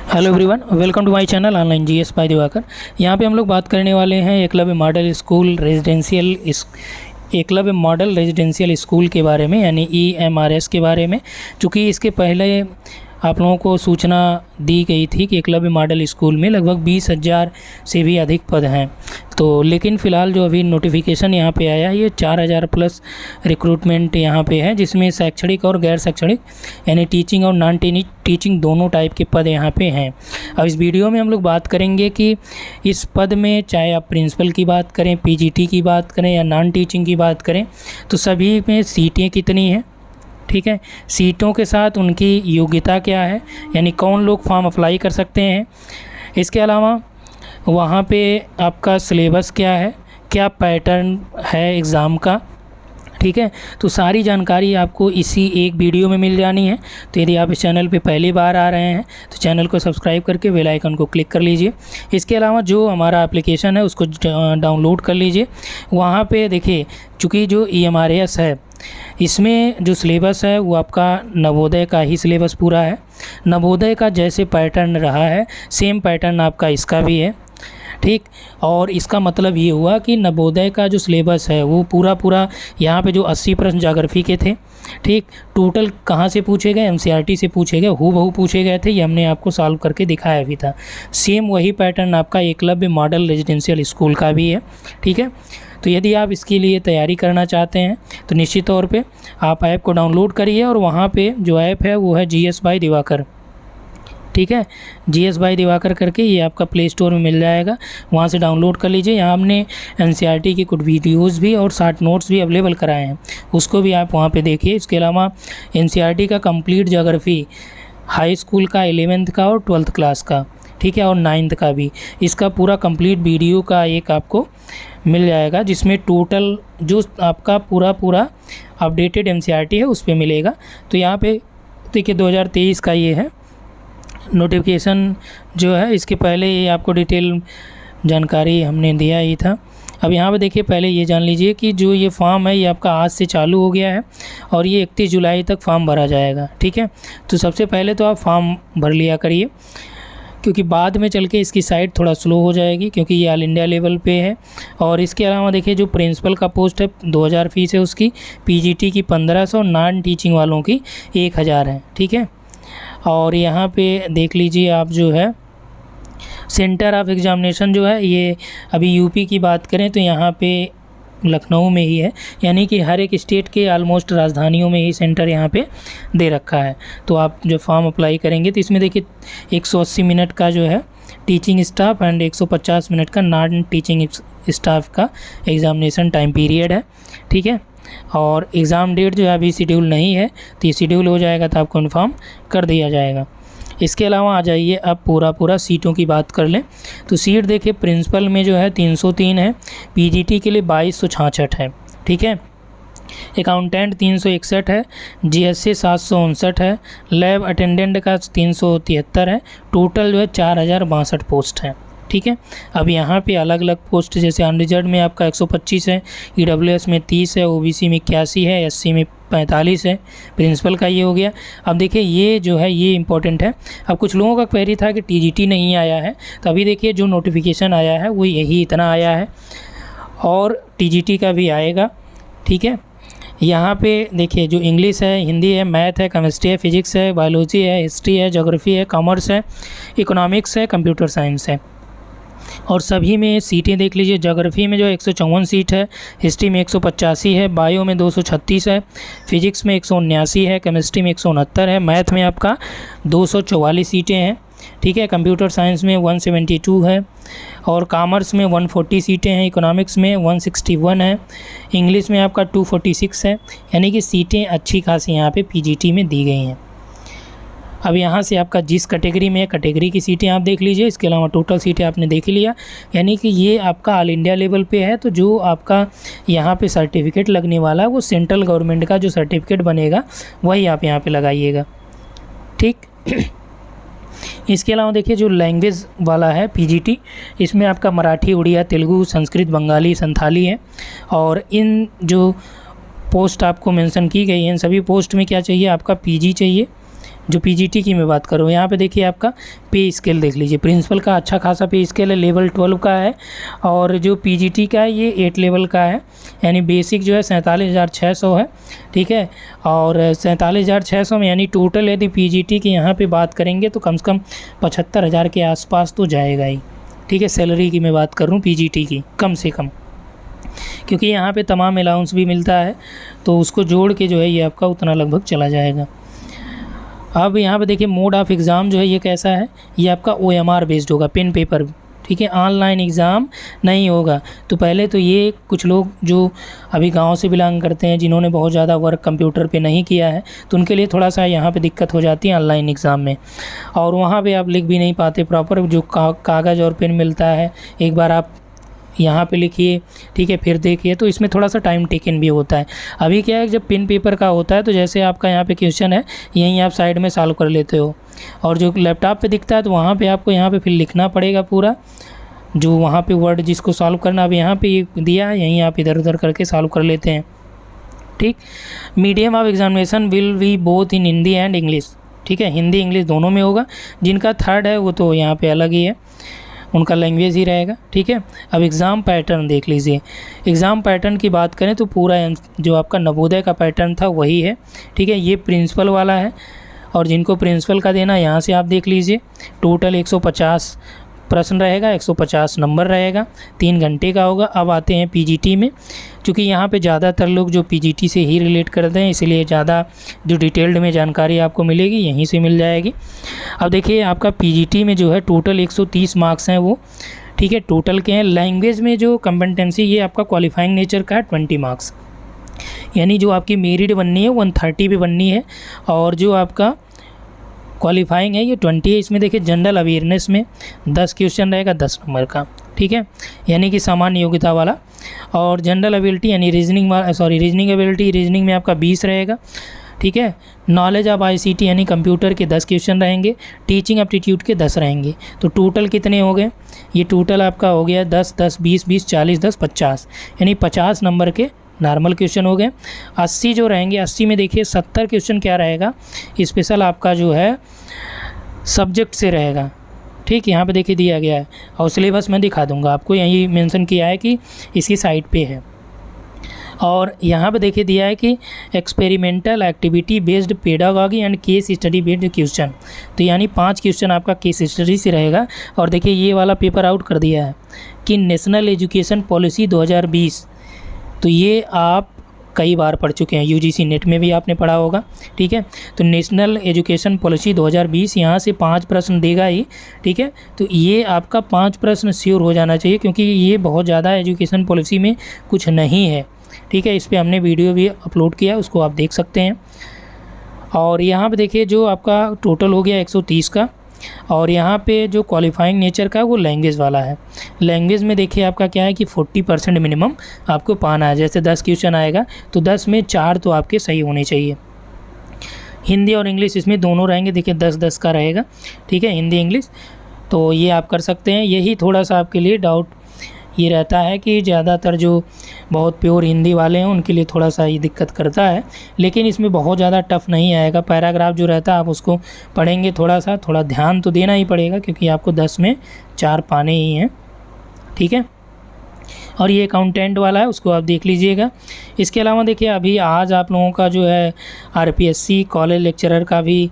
Hello everyone, welcome to my channel online GS by Diwakar. यहाँ पे हम लोग बात करने वाले हैं एकलव्य मॉडल रेजिडेंशियल स्कूल के बारे में, यानी EMRS के बारे में। चूँकि इसके पहले आप लोगों को सूचना दी गई थी कि एकलव्य मॉडल स्कूल में लगभग 20,000 से भी अधिक पद हैं। तो लेकिन फ़िलहाल जो अभी नोटिफिकेशन यहाँ पे आया है, ये 4,000 प्लस रिक्रूटमेंट यहाँ पे है, जिसमें शैक्षणिक और गैर शैक्षणिक यानी टीचिंग और नॉन टीचिंग दोनों टाइप के पद यहाँ पे हैं। अब इस वीडियो में हम लोग बात करेंगे कि इस पद में चाहे आप प्रिंसिपल की बात करें, PGT की बात करें या नॉन टीचिंग की बात करें, तो सभी में सीटें कितनी हैं, ठीक है, सीटों के साथ उनकी योग्यता क्या है, यानी कौन लोग फॉर्म अप्लाई कर सकते हैं। इसके अलावा वहाँ पे आपका सिलेबस क्या है, क्या पैटर्न है एग्ज़ाम का, ठीक है। तो सारी जानकारी आपको इसी एक वीडियो में मिल जानी है। तो यदि आप इस चैनल पे पहली बार आ रहे हैं तो चैनल को सब्सक्राइब करके बेल आइकन को क्लिक कर लीजिए। इसके अलावा जो हमारा एप्लीकेशन है उसको डाउनलोड कर लीजिए। वहाँ पे देखिए, चूँकि जो EMRS है इसमें जो सिलेबस है वो आपका नवोदय का ही सिलेबस पूरा है। नवोदय का जैसे पैटर्न रहा है सेम पैटर्न आपका इसका भी है, ठीक। और इसका मतलब ये हुआ कि नवोदय का जो सिलेबस है वो पूरा यहाँ पे जो 80 प्रश्न ज्योग्राफी के थे, ठीक, टोटल कहाँ से पूछे गए, MCRT से पूछे गए, हूबहू पूछे गए थे। ये हमने आपको सॉल्व करके दिखाया भी था। सेम वही पैटर्न आपका एकलव्य मॉडल रेजिडेंशियल स्कूल का भी है, ठीक है। तो यदि आप इसके लिए तैयारी करना चाहते हैं तो निश्चित तौर पे आप ऐप को डाउनलोड करिए, और वहाँ पे जो ऐप है वो है GS बाय दिवाकर, ठीक है। GS बाय दिवाकर करके ये आपका प्ले स्टोर में मिल जाएगा, वहाँ से डाउनलोड कर लीजिए। यहाँ हमने NCERT की कुछ वीडियोज़ भी और शॉर्ट नोट्स भी अवेलेबल कराए हैं, उसको भी आप वहाँ पे देखिए। इसके अलावा NCERT का कंप्लीट ज्योग्राफी हाई स्कूल का 11th का और 12th क्लास का, ठीक है, और 9th का भी, इसका पूरा कंप्लीट वीडियो का एक आपको मिल जाएगा, जिसमें टोटल जो आपका पूरा अपडेटेड MCERT है उस पर मिलेगा। तो यहाँ पे देखिए 2023 का ये है नोटिफिकेशन जो है। इसके पहले ये आपको डिटेल जानकारी हमने दिया ही था। अब यहाँ पे देखिए, पहले ये जान लीजिए कि जो ये फॉर्म है ये आपका आज से चालू हो गया है और ये 31 जुलाई तक फॉर्म भरा जाएगा, ठीक है। तो सबसे पहले तो आप फॉर्म भर लिया करिए, क्योंकि बाद में चल के इसकी साइट थोड़ा स्लो हो जाएगी, क्योंकि ये ऑल इंडिया लेवल पे है। और इसके अलावा देखिए, जो प्रिंसिपल का पोस्ट है 2,000 फीस है उसकी, PGT की 1,500, नॉन टीचिंग वालों की 1,000 है, ठीक है। और यहाँ पे देख लीजिए आप, जो है सेंटर ऑफ एग्ज़ामिनेशन जो है, ये अभी यूपी की बात करें तो यहाँ पे लखनऊ में ही है, यानी कि हर एक स्टेट के ऑलमोस्ट राजधानियों में ही सेंटर यहाँ पे दे रखा है। तो आप जो फॉर्म अप्लाई करेंगे तो इसमें देखिए 180 मिनट का जो है टीचिंग स्टाफ एंड 150 मिनट का नॉन टीचिंग स्टाफ का एग्ज़ामिनेशन टाइम पीरियड है, ठीक है। और एग्ज़ाम डेट जो है अभी शेड्यूल नहीं है, तो ये शेड्यूल हो जाएगा तो आपको इन्फॉर्म कर दिया जाएगा। इसके अलावा आ जाइए, अब पूरा सीटों की बात कर लें तो सीट देखिए, प्रिंसिपल में जो है 303 है, PGT के लिए 2266 है, ठीक है। अकाउंटेंट 361 है, GSA 759 है, लैब अटेंडेंट का 373 है। टोटल जो है 4,062 पोस्ट है, ठीक है। अब यहाँ पे अलग अलग पोस्ट, जैसे अनरिजर्व में आपका 125 है, EWS में 30 है, OBC में 81 है, SC में 45 है। प्रिंसिपल का ये हो गया। अब देखिए, ये जो है ये इम्पोर्टेंट है। अब कुछ लोगों का क्वेरी था कि TGT नहीं आया है, तो अभी देखिए जो नोटिफिकेशन आया है वो यही इतना आया है, और TGT का भी आएगा, ठीक है। यहाँ पे देखिए, जो इंग्लिश है, हिंदी है, मैथ है, केमिस्ट्री है, फिजिक्स है, बायोलॉजी है, हिस्ट्री है, ज्योग्राफी है, कॉमर्स है, इकोनॉमिक्स है, कंप्यूटर साइंस है। और सभी में सीटें देख लीजिए, ज्योग्राफी में जो 154 सीट है, हिस्ट्री में 185 है, बायो में 236 है, फिजिक्स में 179 है, केमिस्ट्री में 169 है, मैथ में आपका 244 सीटें हैं, ठीक है। कंप्यूटर साइंस में 172 है, और कॉमर्स में 140 सीटें हैं, इकोनॉमिक्स में 161 है, इंग्लिश में आपका 246 है। यानी कि सीटें अच्छी खासी यहाँ पे PGT में दी गई हैं। अब यहाँ से आपका जिस कैटेगरी में कैटेगरी की सीटें आप देख लीजिए। इसके अलावा टोटल सीटें आपने देख ही लिया, यानी कि ये आपका ऑल इंडिया लेवल पे है। तो जो आपका यहाँ पे सर्टिफिकेट लगने वाला है वो सेंट्रल गवर्नमेंट का जो सर्टिफिकेट बनेगा वही आप यहाँ पे लगाइएगा, ठीक। इसके अलावा देखिए, जो लैंग्वेज वाला है PGT, इसमें आपका मराठी, उड़िया, तेलुगु, संस्कृत, बंगाली, संथाली है। और इन जो पोस्ट आपको मेंशन की गई हैं, इन सभी पोस्ट में क्या चाहिए, आपका PG चाहिए, जो पीजीटी की मैं बात करूँ, यहाँ पे देखिए आपका पे स्केल देख लीजिए। प्रिंसिपल का अच्छा खासा पे स्केल है, लेवल 12 का है, और जो पीजीटी का है ये 8 लेवल का है। यानी बेसिक जो है 47,600 है, ठीक है। और 47,600 में यानी टोटल यदि पीजीटी की यहाँ पे बात करेंगे तो कम से कम 75,000 के आसपास तो जाएगा ही, ठीक है। सैलरी की मैं बात कर रहा हूँ पीजीटी की, कम से कम, क्योंकि यहाँ पे तमाम अलाउंस भी मिलता है, तो उसको जोड़ के जो है ये आपका उतना लगभग चला जाएगा। अब यहाँ पे देखिए मोड ऑफ एग्ज़ाम जो है ये कैसा है, ये आपका OMR बेस्ड होगा, पेन पेपर, ठीक है। ऑनलाइन एग्ज़ाम नहीं होगा। तो पहले तो ये कुछ लोग जो अभी गांव से बिलोंग करते हैं, जिन्होंने बहुत ज़्यादा वर्क कंप्यूटर पे नहीं किया है, तो उनके लिए थोड़ा सा यहाँ पे दिक्कत हो जाती है ऑनलाइन एग्ज़ाम में। और वहाँ पे आप लिख भी नहीं पाते प्रॉपर, जो कागज़ और पेन मिलता है, एक बार आप यहाँ पे लिखिए, ठीक है, फिर देखिए, तो इसमें थोड़ा सा टाइम टेकन भी होता है। अभी क्या है, जब पेन पेपर का होता है तो जैसे आपका यहाँ पे क्वेश्चन है, यहीं आप साइड में सॉल्व कर लेते हो, और जो लैपटॉप पे दिखता है तो वहाँ पे आपको यहाँ पे फिर लिखना पड़ेगा पूरा, जो वहाँ पे वर्ड जिसको सॉल्व करना। अब यहाँ पे ये दिया, यहीं आप इधर उधर करके सॉल्व कर लेते हैं, ठीक। Medium of examination will be both in Hindi and English, ठीक है, हिंदी इंग्लिश दोनों में होगा। जिनका थर्ड है वो तो यहाँ पे अलग ही है, उनका लैंग्वेज ही रहेगा, ठीक है। अब एग्ज़ाम पैटर्न देख लीजिए। एग्ज़ाम पैटर्न की बात करें तो पूरा जो आपका नवोदय का पैटर्न था वही है, ठीक है। ये प्रिंसिपल वाला है, और जिनको प्रिंसिपल का देना यहाँ से आप देख लीजिए। टोटल 150 प्रश्न रहेगा, 150 नंबर रहेगा, 3 घंटे का होगा। अब आते हैं पीजीटी में, क्योंकि यहाँ पे ज़्यादातर लोग जो पीजीटी से ही रिलेट करते हैं, इसलिए ज़्यादा जो डिटेल्ड में जानकारी आपको मिलेगी यहीं से मिल जाएगी। अब देखिए आपका पीजीटी में जो है टोटल 130 मार्क्स हैं वो, ठीक है, टोटल के हैं। लैंग्वेज में जो कम्पेटेंसी ये आपका क्वालिफाइंग नेचर का है 20 मार्क्स, यानी जो आपकी मेरिट बननी है 130 पे बननी है, और जो आपका क्वालिफाइंग है ये 20 है। इसमें देखिए जनरल अवेयरनेस में 10 क्वेश्चन रहेगा 10 नंबर का, ठीक है, यानी कि सामान्य योग्यता वाला। और जनरल एबिलिटी यानी रीजनिंग एबिलिटी, रीजनिंग में आपका 20 रहेगा, ठीक है। नॉलेज ऑफ ICT यानी कंप्यूटर के 10 क्वेश्चन रहेंगे, टीचिंग एप्टीट्यूड के 10 रहेंगे। तो टोटल कितने हो गए, ये टोटल आपका हो गया 10 10 20 20 40 10 50, यानी 50 नंबर के नॉर्मल क्वेश्चन हो गए। 80 जो रहेंगे, 80 में देखिए 70 क्वेश्चन क्या रहेगा, स्पेशल आपका जो है सब्जेक्ट से रहेगा, ठीक, यहाँ पे देखिए दिया गया है, और सिलेबस मैं दिखा दूंगा आपको, यही मेंशन किया है कि इसकी साइट पे है। और यहाँ पे देखिए दिया है कि experimental activity based pedagogy and case study based question, तो यानी 5 क्वेश्चन आपका केस स्टडी से रहेगा। और देखिए ये वाला पेपर आउट कर दिया है कि नेशनल एजुकेशन पॉलिसी 2020, तो ये आप कई बार पढ़ चुके हैं, UGC नेट में भी आपने पढ़ा होगा, ठीक है। तो नेशनल एजुकेशन पॉलिसी 2020 यहाँ से 5 प्रश्न देगा ही, ठीक है। तो ये आपका 5 प्रश्न श्योर हो जाना चाहिए, क्योंकि ये बहुत ज़्यादा एजुकेशन पॉलिसी में कुछ नहीं है, ठीक है। इस पर हमने वीडियो भी अपलोड किया, उसको आप देख सकते हैं। और यहाँ पे देखिए जो आपका टोटल हो गया 130 का, और यहाँ पे जो क्वालिफाइंग नेचर का वो लैंग्वेज वाला है। लैंग्वेज में देखिए आपका क्या है कि 40% मिनिमम आपको पाना है। जैसे 10 क्वेश्चन आएगा तो 10 में 4 तो आपके सही होने चाहिए। हिंदी और इंग्लिश इसमें दोनों रहेंगे, देखिए 10-10 का रहेगा, ठीक है, हिंदी इंग्लिश। तो ये आप कर सकते हैं। यही थोड़ा सा आपके लिए डाउट ये रहता है कि ज़्यादातर जो बहुत प्योर हिंदी वाले हैं उनके लिए थोड़ा सा ये दिक्कत करता है, लेकिन इसमें बहुत ज़्यादा टफ नहीं आएगा। पैराग्राफ जो रहता है आप उसको पढ़ेंगे, थोड़ा ध्यान तो देना ही पड़ेगा, क्योंकि आपको 10 में 4 पाने ही हैं, ठीक है। और ये अकाउंटेंट वाला है, उसको आप देख लीजिएगा। इसके अलावा देखिए अभी आज आप लोगों का जो है RPSC कॉलेज लेक्चरर का भी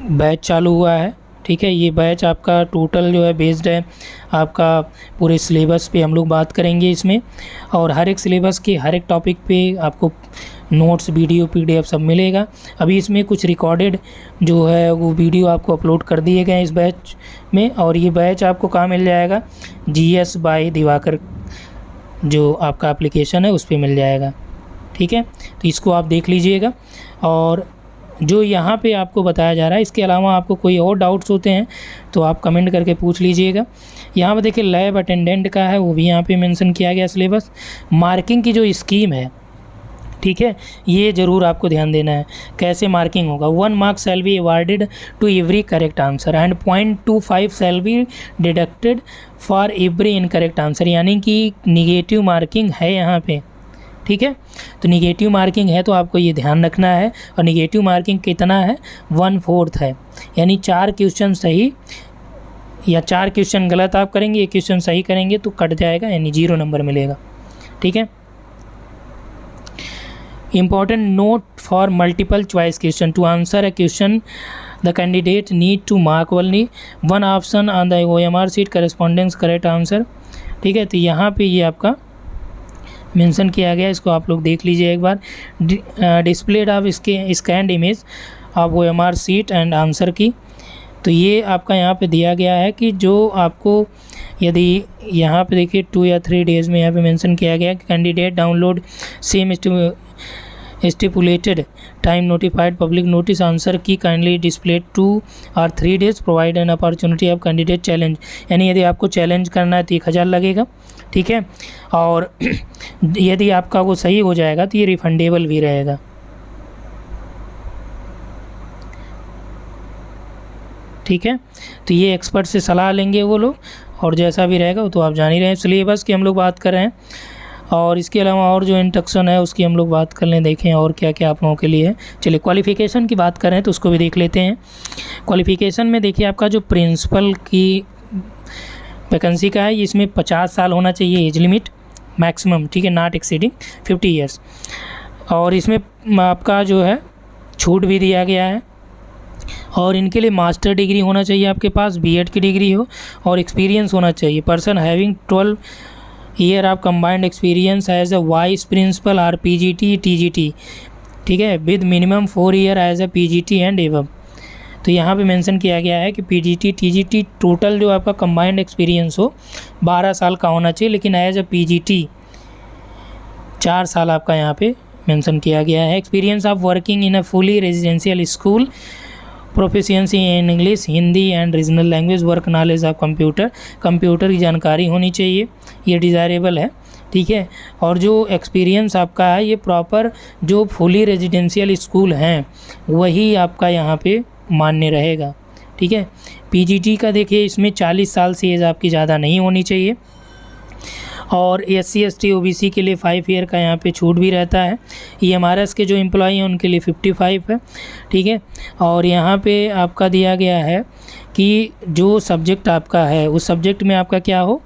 बैच चालू हुआ है, ठीक है। ये बैच आपका टोटल जो है बेस्ड है आपका पूरे सिलेबस पे हम लोग बात करेंगे इसमें, और हर एक सिलेबस के हर एक टॉपिक पे आपको नोट्स, वीडियो, PDF सब मिलेगा। अभी इसमें कुछ रिकॉर्डेड जो है वो वीडियो आपको अपलोड कर दिए गए हैं इस बैच में। और ये बैच आपको कहाँ मिल जाएगा, GS बाय दिवाकर जो आपका एप्लीकेशन है उस पर मिल जाएगा, ठीक है। तो इसको आप देख लीजिएगा। और जो यहाँ पे आपको बताया जा रहा है, इसके अलावा आपको कोई और डाउट्स होते हैं तो आप कमेंट करके पूछ लीजिएगा। यहाँ पे देखिए लैब अटेंडेंट का है, वो भी यहाँ पे मेंशन किया गया सिलेबस। मार्किंग की जो स्कीम है, ठीक है, ये ज़रूर आपको ध्यान देना है। कैसे मार्किंग होगा, 1 mark shall be awarded to every correct answer and 0.25 shall be deducted for every incorrect answer, यानी कि निगेटिव मार्किंग है यहाँ पे, ठीक है। तो निगेटिव मार्किंग है तो आपको ये ध्यान रखना है, और निगेटिव मार्किंग कितना है, 1/4 है, यानी 4 क्वेश्चन सही या 4 क्वेश्चन गलत आप करेंगे, 1 क्वेश्चन सही करेंगे तो कट जाएगा, यानी 0 नंबर मिलेगा। ठीक है। Important note for multiple choice question: to answer a question, the candidate need to mark only one option on the OMR sheet corresponding correct answer। ठीक है। तो यहाँ पे ये आपका मेंशन किया गया, इसको आप लोग देख लीजिए एक बार। डिस्प्लेड ऑफ इसके scanned image of OMR sheet and answer की। तो ये आपका यहाँ पे दिया गया है कि जो आपको, यदि यहाँ पे देखिए 2 या 3 डेज़ में यहाँ पे मेंशन किया गया कि candidate download same stipulated time notified public notice answer की काइंडली डिस्प्लेड 2 और 3 days provide an opportunity of candidate challenge. यानी यदि आपको चैलेंज करना है तो 1000 लगेगा। ठीक है। और यदि आपका वो सही हो जाएगा तो ये रिफंडेबल भी रहेगा। ठीक है। तो ये एक्सपर्ट से सलाह लेंगे वो लोग, और जैसा भी रहेगा वो तो आप जान ही रहे हैं। सिलेबस की हम लोग बात कर रहे हैं, और इसके अलावा और जो इंट्रोडक्शन है उसकी हम लोग बात कर लें, देखें और क्या क्या आप लोगों के लिए है। चलिए क्वालिफ़िकेशन की बात कर रहे हैं तो उसको भी देख लेते हैं। क्वालिफ़िकेशन में देखिए आपका जो प्रिंसिपल की वैकेंसी का है, इसमें 50 साल होना चाहिए एज लिमिट मैक्सिमम। ठीक है, नॉट एक्सीडिंग 50 ईयर्स। और इसमें आपका जो है छूट भी दिया गया है, और इनके लिए मास्टर डिग्री होना चाहिए आपके पास, बीएड की डिग्री हो, और एक्सपीरियंस होना चाहिए। Person having 12 year of combined experience as a vice principal or PGT TGT. ठीक है, with minimum 4 year as a PGT and above. तो यहाँ पे मेंशन किया गया है कि पीजीटी टीजीटी टोटल जो आपका कंबाइंड एक्सपीरियंस हो 12 साल का होना चाहिए, लेकिन एज अ पीजीटी 4 साल आपका यहाँ पे मेंशन किया गया है। Experience of working in a fully residential school, proficiency in English, Hindi and regional language, work knowledge of computer की जानकारी होनी चाहिए, ये डिज़ायरेबल है। ठीक है। और जो एक्सपीरियंस आपका है ये प्रॉपर जो फुली रेजिडेंशियल स्कूल हैं वही आपका यहाँ पे मान्य रहेगा। ठीक है। पीजीटी का देखिए इसमें 40 साल से एज आपकी ज़्यादा नहीं होनी चाहिए, और SC ST OBC के लिए 5 ईयर का यहाँ पे छूट भी रहता है। EMRS के जो एम्प्लॉई हैं उनके लिए 55 है। ठीक है। और यहाँ पे आपका दिया गया है कि जो सब्जेक्ट आपका है उस सब्जेक्ट में आपका क्या हो,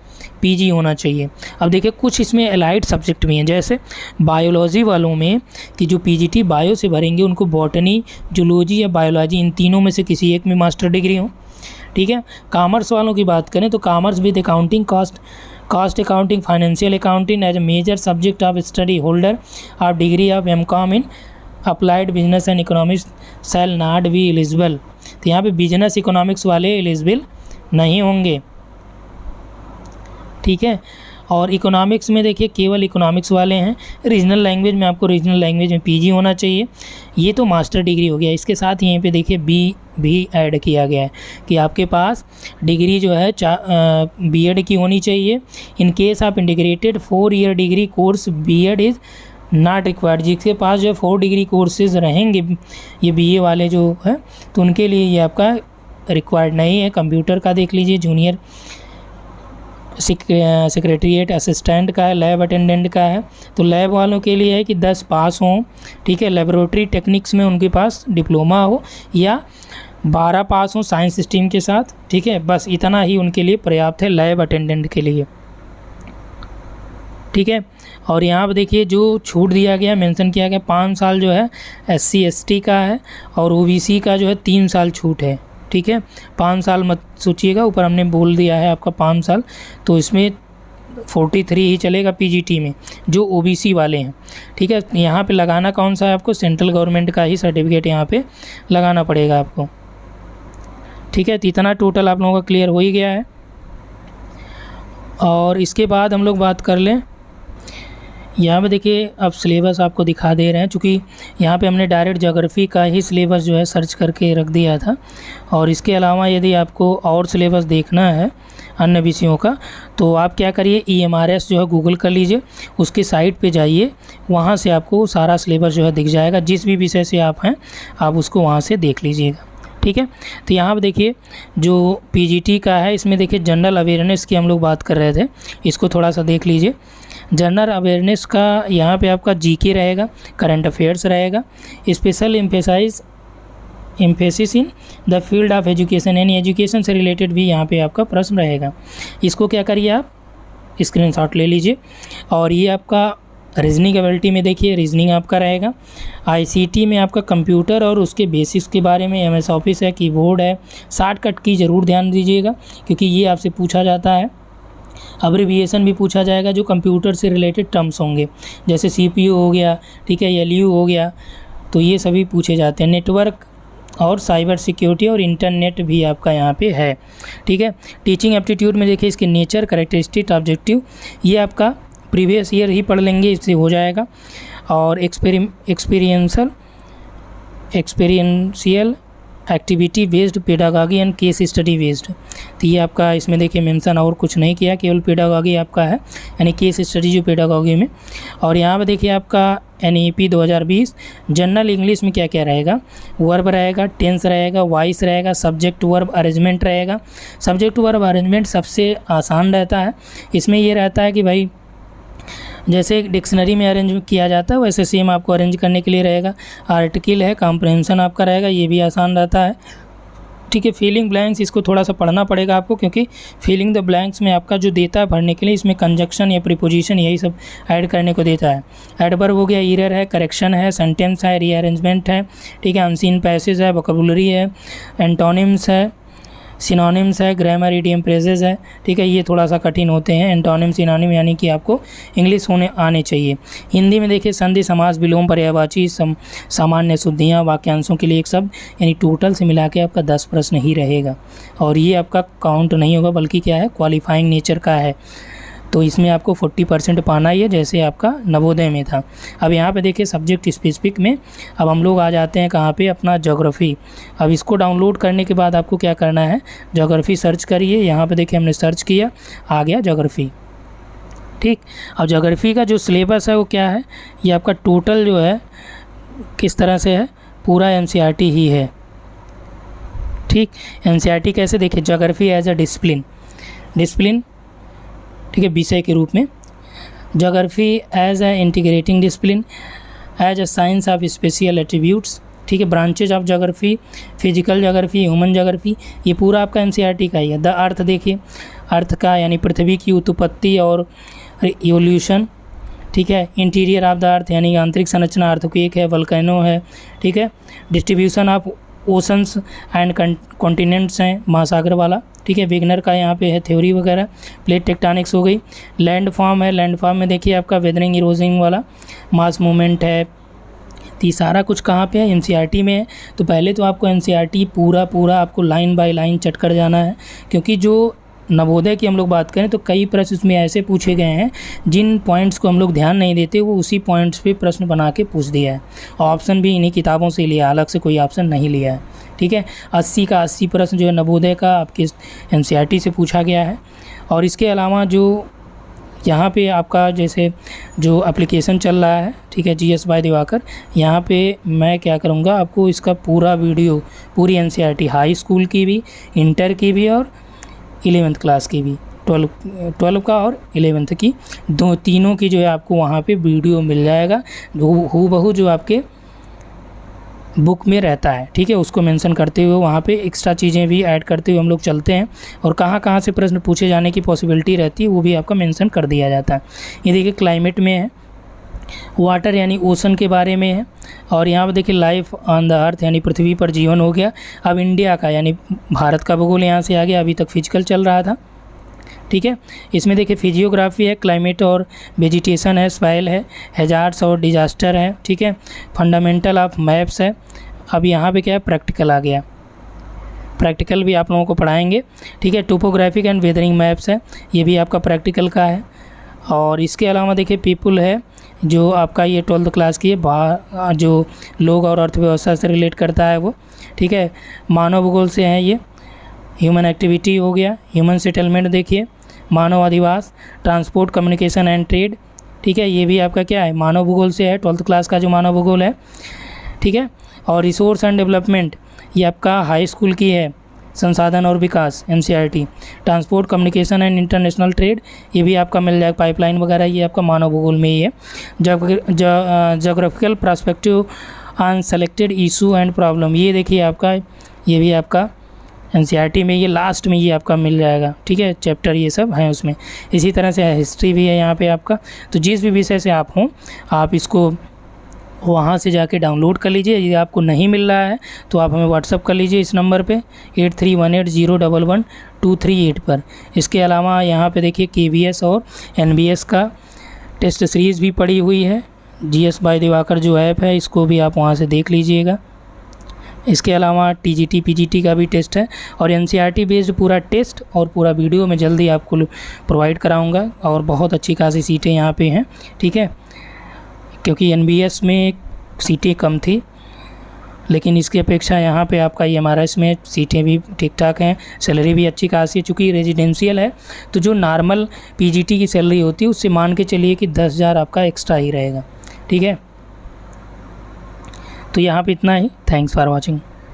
PG होना चाहिए। अब देखिए कुछ इसमें एलाइड सब्जेक्ट भी हैं, जैसे बायोलॉजी वालों में कि जो PGT बायो से भरेंगे उनको बॉटनी, जूलॉजी या बायोलॉजी इन तीनों में से किसी एक में मास्टर डिग्री हो। ठीक है। कॉमर्स वालों की बात करें तो commerce with accounting, cost accounting, financial accounting as a major subject of study holder of degree of MCOM in applied business and economics shall not be eligible. तो यहाँ पे बिजनेस इकोनॉमिक्स वाले एलिजिबल नहीं होंगे। ठीक है। और इकोनॉमिक्स में देखिए केवल इकोनॉमिक्स वाले हैं। रीजनल लैंग्वेज में आपको रीजनल लैंग्वेज में PG होना चाहिए, ये तो मास्टर डिग्री हो गया। इसके साथ यहीं पे देखिए B भी ऐड किया गया है कि आपके पास डिग्री जो है BEd की होनी चाहिए। इन केस आप integrated 4 year degree course BEd is not required. जिसके पास जो 4 डिग्री कोर्सेज रहेंगे ये BA वाले जो है तो उनके लिए ये आपका रिक्वायर्ड नहीं है। कंप्यूटर का देख लीजिए, जूनियर सेक्रेटरीट असिस्टेंट का है, लैब अटेंडेंट का है। तो लैब वालों के लिए है कि 10 पास हों। ठीक है। लेबोरेटरी टेक्निक्स में उनके पास डिप्लोमा हो या 12 पास हो साइंस स्ट्रीम के साथ। ठीक है, बस इतना ही उनके लिए पर्याप्त है लैब अटेंडेंट के लिए। ठीक है। और यहाँ पर देखिए जो छूट दिया गया, मेंशन किया गया 5 साल जो है SC ST का है, और OBC का जो है 3 साल छूट है। ठीक है। 5 साल मत सोचिएगा, ऊपर हमने बोल दिया है आपका 5 साल, तो इसमें 43 ही चलेगा PGT में जो OBC वाले हैं। ठीक है। यहाँ पे लगाना कौन सा है आपको, सेंट्रल गवर्नमेंट का ही सर्टिफिकेट यहाँ पे लगाना पड़ेगा आपको। ठीक है। तो इतना टोटल आप लोगों का क्लियर हो ही गया है। और इसके बाद हम लोग बात कर लें, यहाँ पे देखिए अब सिलेबस आपको दिखा दे रहे हैं, चूँकि यहाँ पे हमने डायरेक्ट ज्योग्राफी का ही सिलेबस जो है सर्च करके रख दिया था। और इसके अलावा यदि आपको और सिलेबस देखना है अन्य विषयों का तो आप क्या करिए, EMRS जो है गूगल कर लीजिए, उसके साइट पे जाइए, वहाँ से आपको सारा सिलेबस जो है दिख जाएगा। जिस भी विषय से आप हैं आप उसको वहाँ से देख लीजिएगा। ठीक है। तो यहाँ पर देखिए जो PGT का है इसमें देखिए जनरल अवेयरनेस की हम लोग बात कर रहे थे, इसको थोड़ा सा देख लीजिए। जनरल अवेयरनेस का यहाँ पे आपका जीके रहेगा, करंट अफेयर्स रहेगा, special emphasis in the field of education, यानी एजुकेशन से रिलेटेड भी यहाँ पे आपका प्रश्न रहेगा। इसको क्या करिए आप स्क्रीनशॉट ले लीजिए। और ये आपका रीजनिंग एबिलिटी में देखिए रीजनिंग आपका रहेगा। आईसीटी में आपका कंप्यूटर और उसके बेसिक्स के बारे में एमएस ऑफिस है, कीबोर्ड है, शॉर्टकट की ज़रूर ध्यान दीजिएगा क्योंकि ये आपसे पूछा जाता है। अब्रिविएशन भी पूछा जाएगा जो कंप्यूटर से रिलेटेड टर्म्स होंगे, जैसे सीपीयू हो गया, ठीक है, एलयू हो गया, तो ये सभी पूछे जाते हैं। नेटवर्क और साइबर सिक्योरिटी और इंटरनेट भी आपका यहाँ पे है, ठीक है। टीचिंग एप्टीट्यूड में देखिए इसके नेचर, कैरेक्टरिस्टिक, ऑब्जेक्टिव, ये आपका प्रीवियस ईयर ही पढ़ लेंगे, इससे हो जाएगा। और experiential activity based pedagogy and case study based, तो ये आपका इसमें देखिए मेंशन और कुछ नहीं किया, केवल पेडागॉजी आपका है, यानी केस स्टडी जो पेडागॉजी में। और यहाँ पे देखिए आपका NEP 2020 जनरल इंग्लिश में क्या क्या रहेगा, वर्ब रहेगा, टेंस रहेगा, वॉइस रहेगा, सब्जेक्ट वर्ब अरेंजमेंट रहेगा। सब्जेक्ट वर्ब अरेंजमेंट सबसे आसान रहता है, इसमें ये रहता है कि भाई जैसे एक डिक्शनरी में अरेंज किया जाता है वैसे सेम आपको अरेंज करने के लिए रहेगा। आर्टिकल है, कॉम्प्रहेंशन आपका रहेगा, ये भी आसान रहता है, ठीक है। फिलिंग ब्लैंक्स इसको थोड़ा सा पढ़ना पड़ेगा आपको क्योंकि फिलिंग द ब्लैंक्स में आपका जो देता है भरने के लिए, इसमें कंजक्शन या प्रीपोजिशन यही सब ऐड करने को देता है। एडवर्ब हो गया, ईरर है, करेक्शन है, सेंटेंस है, रीअरेंजमेंट है, ठीक है, अनसीन पैसेज है, वोकैबुलरी है, एंटोनिम्स है, सिनोनिम्स है, ग्रामर, इडियम, फ्रेजेस है, ठीक है। ये थोड़ा सा कठिन होते हैं एंटोनिम सिनोनिम, यानी कि आपको इंग्लिश आने चाहिए। हिंदी में देखिए संधि, समास, विलोम, पर्यायवाची, सामान्य शुद्धियाँ, वाक्यांशों के लिए एक शब्द, यानी टोटल से मिला के आपका 10 प्रश्न ही रहेगा। और ये आपका काउंट नहीं होगा बल्कि क्या है, क्वालिफाइंग नेचर का है, तो इसमें आपको 40% पाना ही है जैसे आपका नवोदय में था। अब यहाँ पे देखिए सब्जेक्ट स्पेसिफिक में अब हम लोग आ जाते हैं कहाँ पे, अपना ज्योग्राफी। अब इसको डाउनलोड करने के बाद आपको क्या करना है, ज्योग्राफी सर्च करिए। यहाँ पे देखिए हमने सर्च किया, आ गया ज्योग्राफी, ठीक। अब ज्योग्राफी का जो सिलेबस है वो क्या है, ये आपका टोटल जो है किस तरह से है, पूरा NCERT ही है, ठीक। NCERT कैसे, देखिए ज्योग्राफी एज अ डिसिप्लिन, ठीक है, विषय के रूप में। Geography as a integrating discipline, as a science of spatial attributes, ठीक है। Branches of geography, physical geography, human geography, ये पूरा आपका NCERT का ही है। द अर्थ देखिए, अर्थ का यानी पृथ्वी की उत्पत्ति और इवोल्यूशन, ठीक है। इंटीरियर ऑफ द अर्थ यानी आंतरिक संरचना, अर्थक्वेक है, वल्केनो है, ठीक है। Distribution of oceans and continents हैं, महासागर वाला, ठीक है। विग्नर का यहाँ पे है थ्योरी वगैरह। प्लेट टेक्टोनिक्स हो गई। लैंड फॉर्म है, लैंड फॉर्म में देखिए आपका वेदरिंग, इरोजिंग वाला, मास मूवमेंट है। तो ये सारा कुछ कहाँ पे है, NCERT में है। तो पहले तो आपको NCERT पूरा आपको लाइन बाय लाइन चट कर जाना है, क्योंकि जो नवोदय की हम लोग बात करें तो कई प्रश्न उसमें ऐसे पूछे गए हैं जिन पॉइंट्स को हम लोग ध्यान नहीं देते, वो उसी पॉइंट्स पे प्रश्न बना के पूछ दिया है। ऑप्शन भी इन्हीं किताबों से लिया, अलग से कोई ऑप्शन नहीं लिया है, ठीक है। 80 का 80 प्रश्न जो है नवोदय का आपके NCERT से पूछा गया है। और इसके अलावा जो यहाँ पे आपका जैसे जो एप्लीकेशन चल रहा है, ठीक है, GS बाय दिवाकर, यहाँ पे मैं क्या करूँगा, आपको इसका पूरा वीडियो, पूरी NCERT हाई स्कूल की भी, इंटर की भी और 11th क्लास की भी, 12 का और 11th की, तीनों की जो है आपको वहाँ पे वीडियो मिल जाएगा, हूबहू जो आपके बुक में रहता है, ठीक है। उसको मेंशन करते हुए वहाँ पे एक्स्ट्रा चीज़ें भी ऐड करते हुए हम लोग चलते हैं, और कहाँ कहाँ से प्रश्न पूछे जाने की पॉसिबिलिटी रहती है वो भी आपका मेंशन कर दिया जाता है। ये देखिए क्लाइमेट में है, वाटर यानी ओशन के बारे में है, और यहाँ पर देखिए लाइफ ऑन द अर्थ यानी पृथ्वी पर जीवन हो गया। अब इंडिया का यानी भारत का भूगोल यहाँ से आ गया, अभी तक फिजिकल चल रहा था, ठीक है। इसमें देखिए फिजियोग्राफी है, क्लाइमेट और वेजिटेशन है, सॉइल है, हैजार्ड्स और डिजास्टर है, ठीक है। फंडामेंटल ऑफ मैप्स है। अब यहाँ पे क्या है, प्रैक्टिकल आ गया, प्रैक्टिकल भी आप लोगों को पढ़ाएंगे, ठीक है। टोपोग्राफिक एंड वेदरिंग मैप्स है, ये भी आपका प्रैक्टिकल का है। और इसके अलावा देखिए पीपल है, जो आपका ये 12th क्लास की है, जो लोग और अर्थव्यवस्था से रिलेट करता है वो, ठीक है। मानव भूगोल से है ये। ह्यूमन एक्टिविटी हो गया, ह्यूमन सेटलमेंट देखिए, मानव अधिवास, ट्रांसपोर्ट, कम्युनिकेशन एंड ट्रेड, ठीक है। ये भी आपका क्या है, मानव भूगोल से है, 12th क्लास का जो मानव भूगोल है, ठीक है। और रिसोर्स एंड डेवलपमेंट, ये आपका हाई स्कूल की है, संसाधन और विकास NCERT, transport communication and international trade ये भी आपका मिल जाएगा, पाइपलाइन वगैरह ये आपका मानव भूगोल में ही है। Geographical perspective on selected issue and problem ये देखिए आपका, ये भी आपका NCERT में ये लास्ट में ये आपका मिल जाएगा, ठीक है, चैप्टर ये सब हैं उसमें। इसी तरह से हिस्ट्री भी है यहाँ पे आपका। तो जिस भी विषय से आप हों आप इसको वहाँ से जाके डाउनलोड कर लीजिए। यदि आपको नहीं मिल रहा है तो आप हमें व्हाट्सअप कर लीजिए इस नंबर पे 8318011238 पर। इसके अलावा यहाँ पे देखिए KVS और NBS का टेस्ट सीरीज़ भी पड़ी हुई है। GS बाय दिवाकर जो ऐप है इसको भी आप वहाँ से देख लीजिएगा। इसके अलावा TGT PGT का भी टेस्ट है और NCERT बेस्ड पूरा टेस्ट और पूरा वीडियो मैं जल्दी आपको प्रोवाइड कराऊंगा। और बहुत अच्छी खासी सीटें यहाँ पे हैं, ठीक है, क्योंकि NBS में सीटें कम थी, लेकिन इसकी अपेक्षा यहाँ पे आपका MRS में सीटें भी ठीक ठाक हैं, सैलरी भी अच्छी खासी है। चूँकि रेजिडेंशियल है तो जो नॉर्मल PGT की सैलरी होती है उससे मान के चलिए कि 10,000 आपका एक्स्ट्रा ही रहेगा, ठीक है। तो यहाँ पे इतना ही। Thanks for watching.